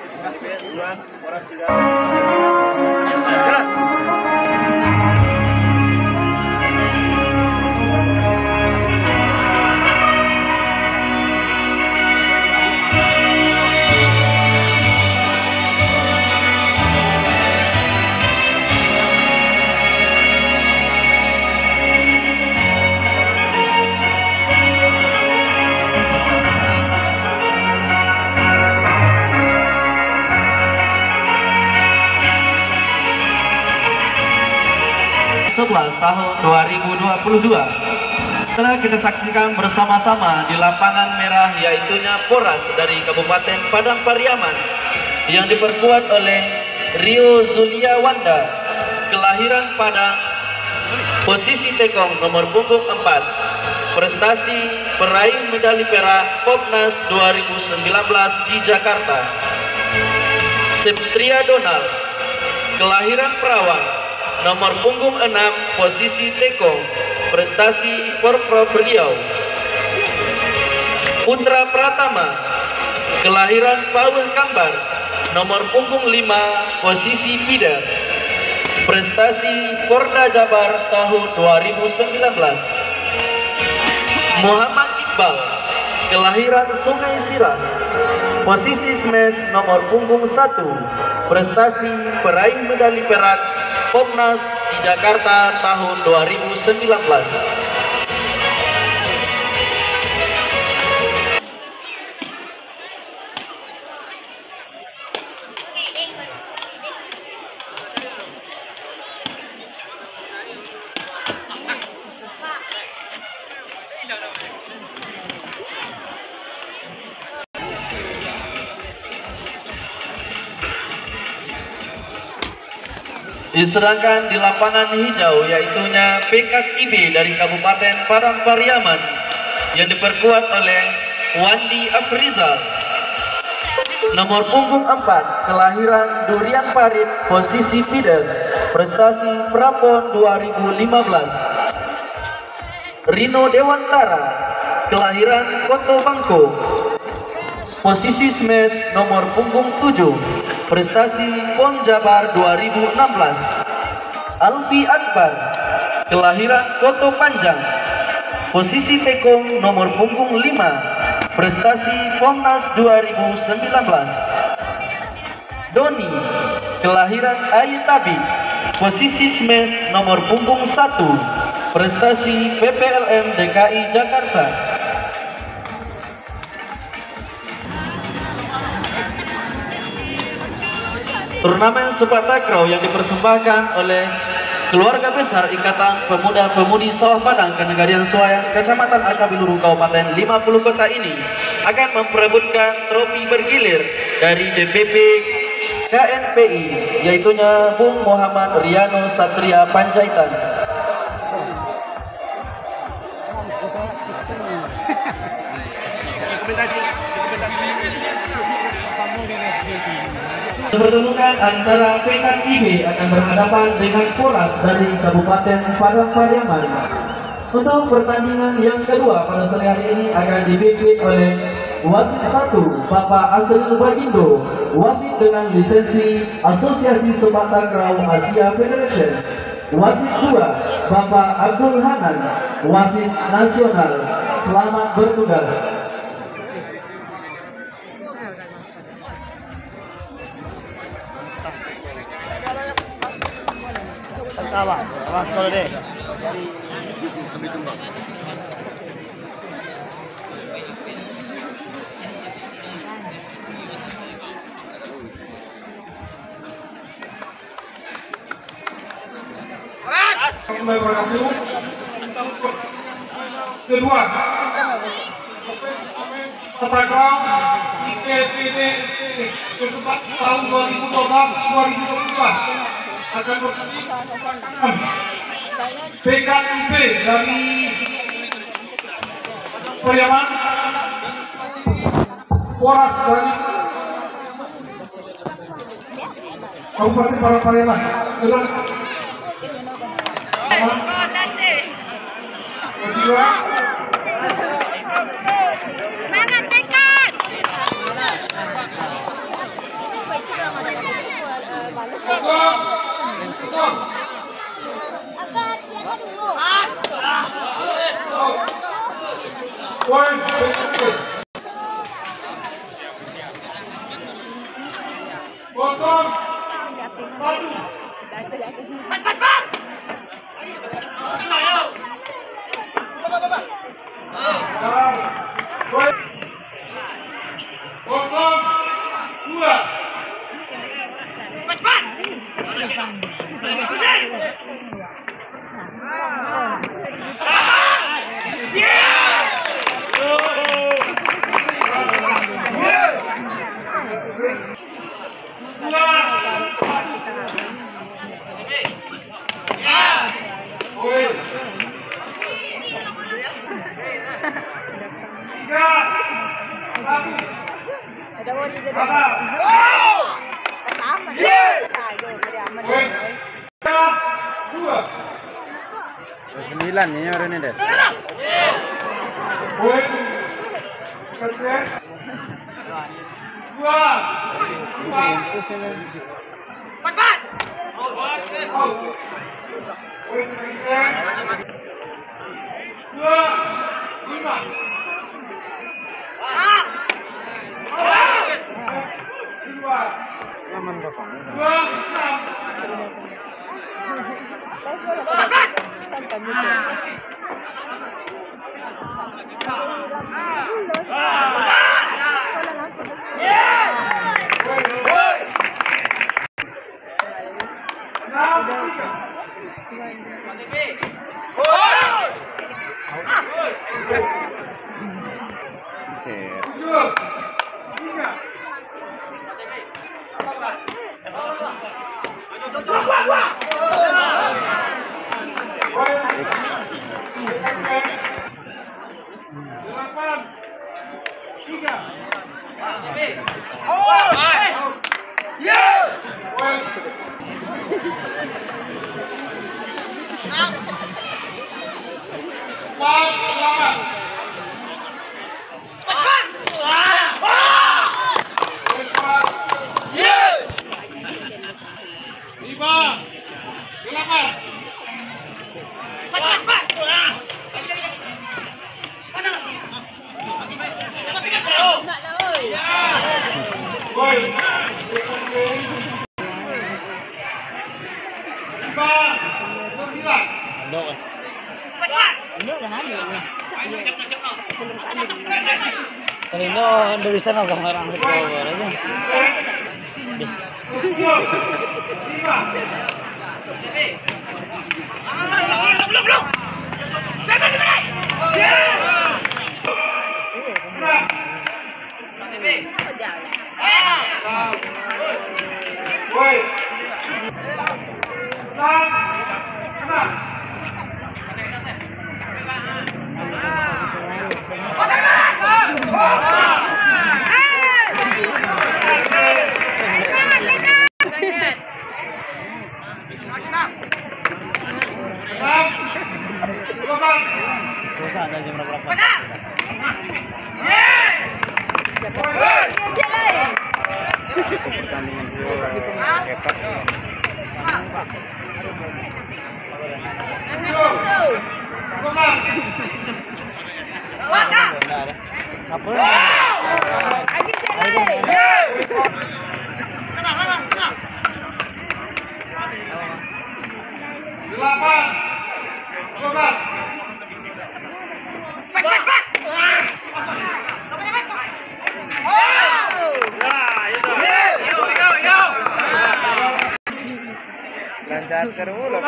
Duluan, Polres 3. Tahun 2022 telah kita saksikan bersama-sama di lapangan merah, yaitunya Poras dari Kabupaten Padang Pariaman yang diperkuat oleh Rio Zulia Wanda, kelahiran Padang, posisi tekong nomor punggung 4, prestasi peraih medali perak Popnas 2019 di Jakarta. Septria Donald, kelahiran Perawang, nomor punggung 6, posisi tekong, prestasi Porprov Riau. Putra Pratama, kelahiran Pauh Kambar, nomor punggung 5, posisi Pida, prestasi Porda Jabar tahun 2019. Muhammad Iqbal, kelahiran Sungai Sirah, posisi smash nomor punggung 1, prestasi peraih medali perak Popnas di Jakarta tahun 2019. Sedangkan di lapangan hijau yaitunya PKIB dari Kabupaten Padang Pariaman yang diperkuat oleh Wandi Afrizal, nomor punggung 4, kelahiran Durian Parit, posisi Fidel, prestasi Prapon 2015. Rino Dewantara, kelahiran Koto Bangko, posisi smash nomor punggung 7, prestasi PON Jabar 2016. Alfi Akbar, kelahiran Koto Panjang, posisi tekong nomor punggung 5, prestasi Pomnas 2019. Doni, kelahiran Ayutabi, posisi smash nomor punggung 1, prestasi PPLM DKI Jakarta. Turnamen sepak takraw yang dipersembahkan oleh keluarga besar Ikatan Pemuda-Pemudi Sawah Padang Kenegarian Suayang, Kecamatan Akabiluru, Kabupaten 50 Kota ini akan memperebutkan trofi bergilir dari DPP KNPI, yaitunya Bung Muhammad Riano Satria Panjaitan. Pertemuan antara PKIB akan berhadapan dengan Poras dari Kabupaten Padang Pariaman. Untuk pertandingan yang kedua pada sore hari ini akan dipimpin oleh wasit 1 Bapak Asril Bagindo, wasit dengan lisensi Asosiasi Sepak Takraw Asia Federation. Wasit 2 Bapak Abdul Hanan, wasit nasional. Selamat bertugas. Awas kalau deh. Kedua, Takraw IPPDST kesempatan tahun 2012-2022 akan bertanding PKIB dari Pariaman, Poras dari Kabupaten Padang Pariaman. Kosong. Kosong. Poin. Kosong. Satu. Poin. Kosong. Dua. Sembilan ini orang ini deh. Kanino dari sana udah ngarang ke bawah aja. Terus ada jam berapa? Pertandingan hebat. Lanjut ke rumah.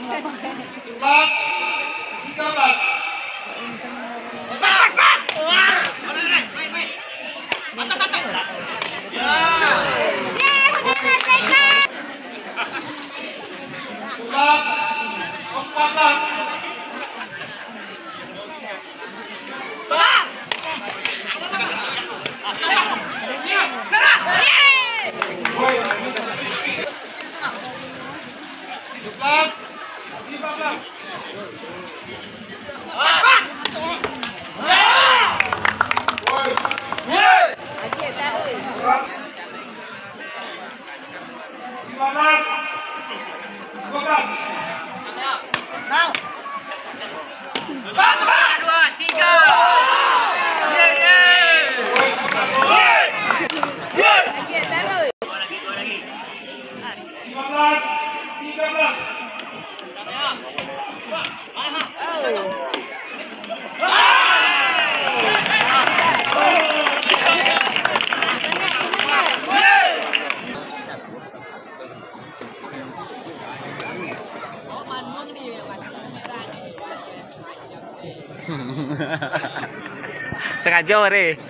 11, 13. Sebelas, 14. Sebelas, 15. Lima belas, 12. Lima belas, 13. Sengaja ore. 14.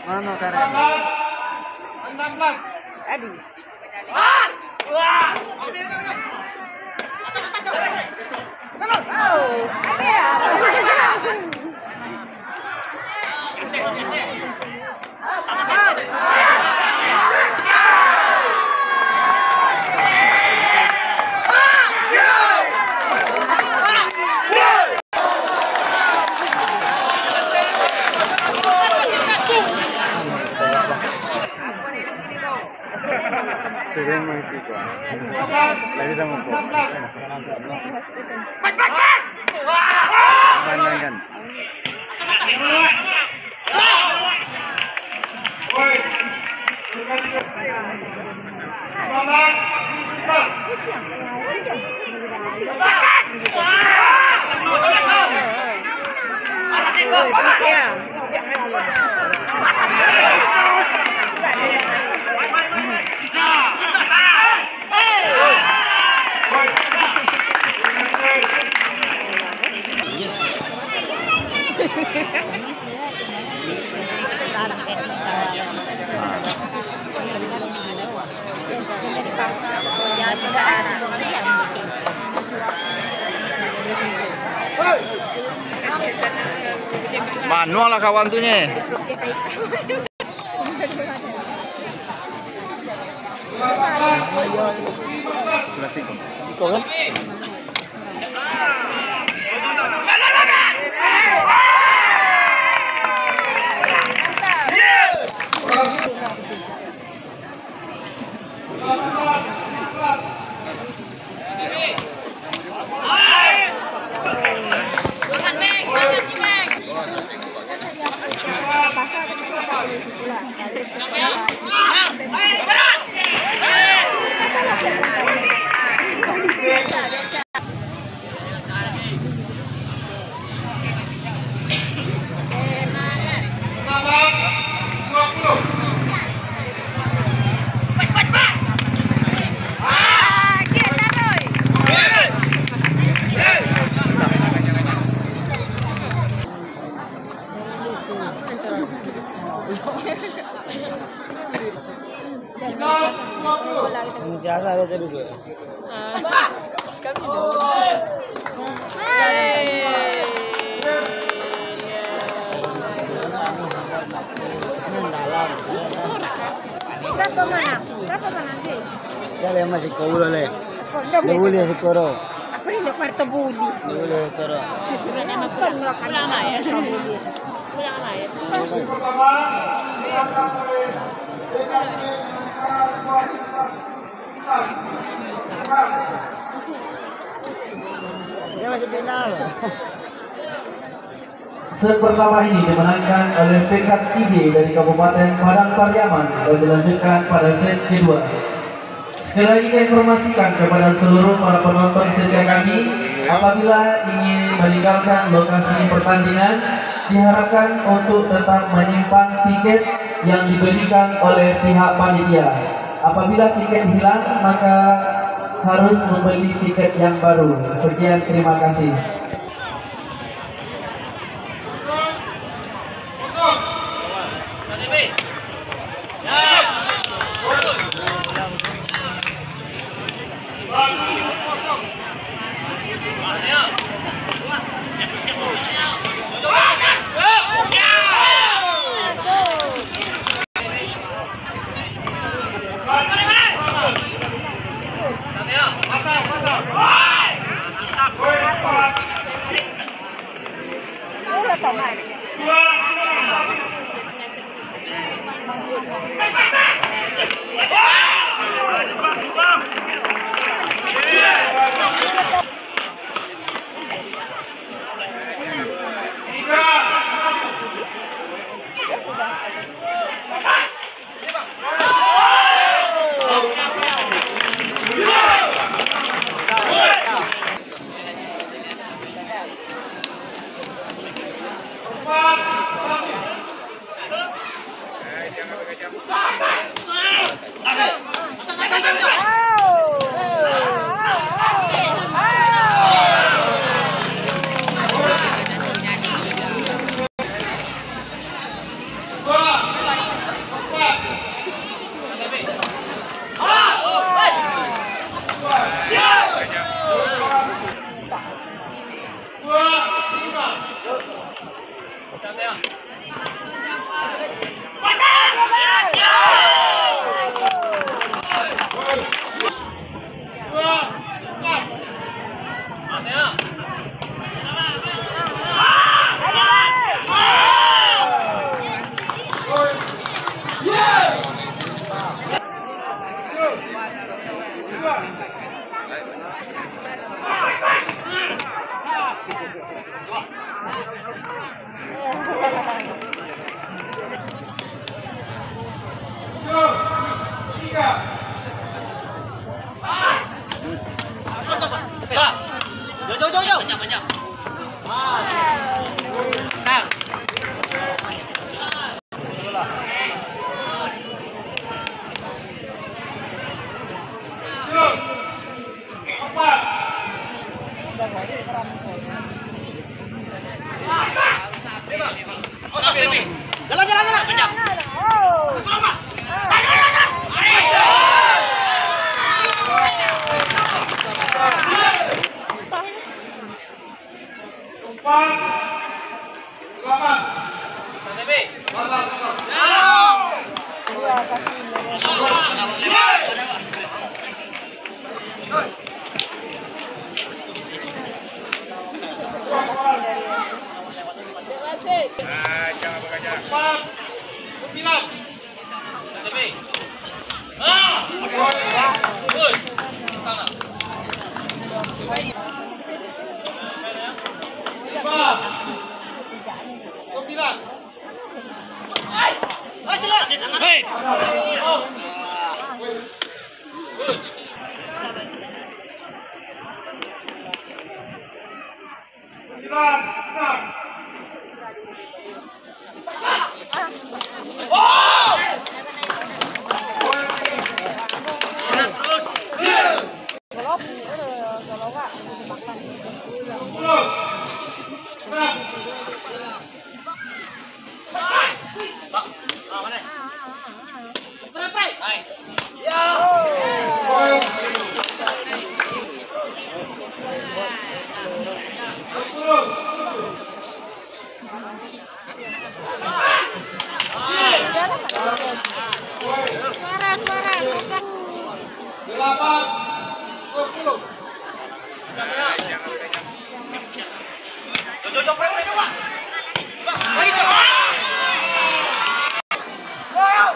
Mana tarik? 15, 16. Sudah mati kok. 15, Lagi sama kok. 16. Main kan. Woi. 15, 17. Manual lah kawan tuhnya. Selesai kok. Kok kan? Biasa ada terus. Siapa mana? Siapa mana nanti? Dale masih kau boleh. Boleh sikoro. Apa ini kwarto buli? Boleh sikoro. Sebenarnya makan pulang ya. Pulang ya. Dia masih final. Set pertama ini dimenangkan oleh Pekat IB dari Kabupaten Padang Pariaman dan dilanjutkan pada set kedua. Sekali lagi kami informasikan kepada seluruh para penonton setia kami, apabila ingin meninggalkan lokasi pertandingan, diharapkan untuk tetap menyimpan tiket yang diberikan oleh pihak panitia. Apabila tiket hilang, maka harus membeli tiket yang baru. Sekian, terima kasih.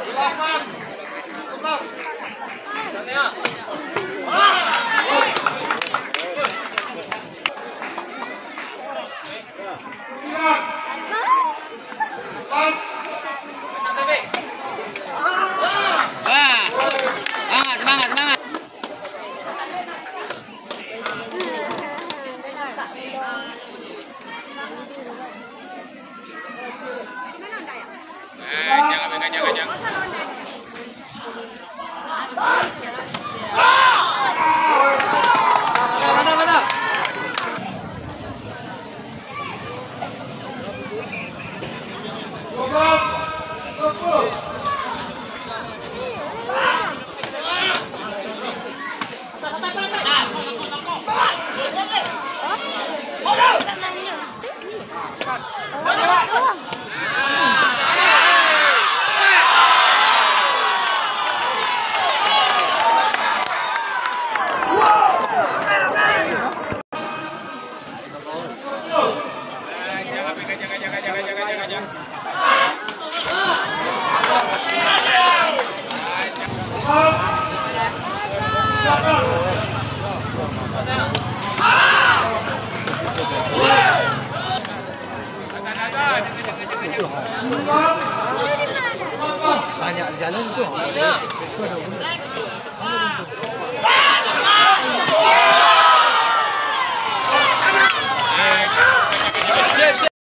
Delapan, 11. Banyak jalan itu.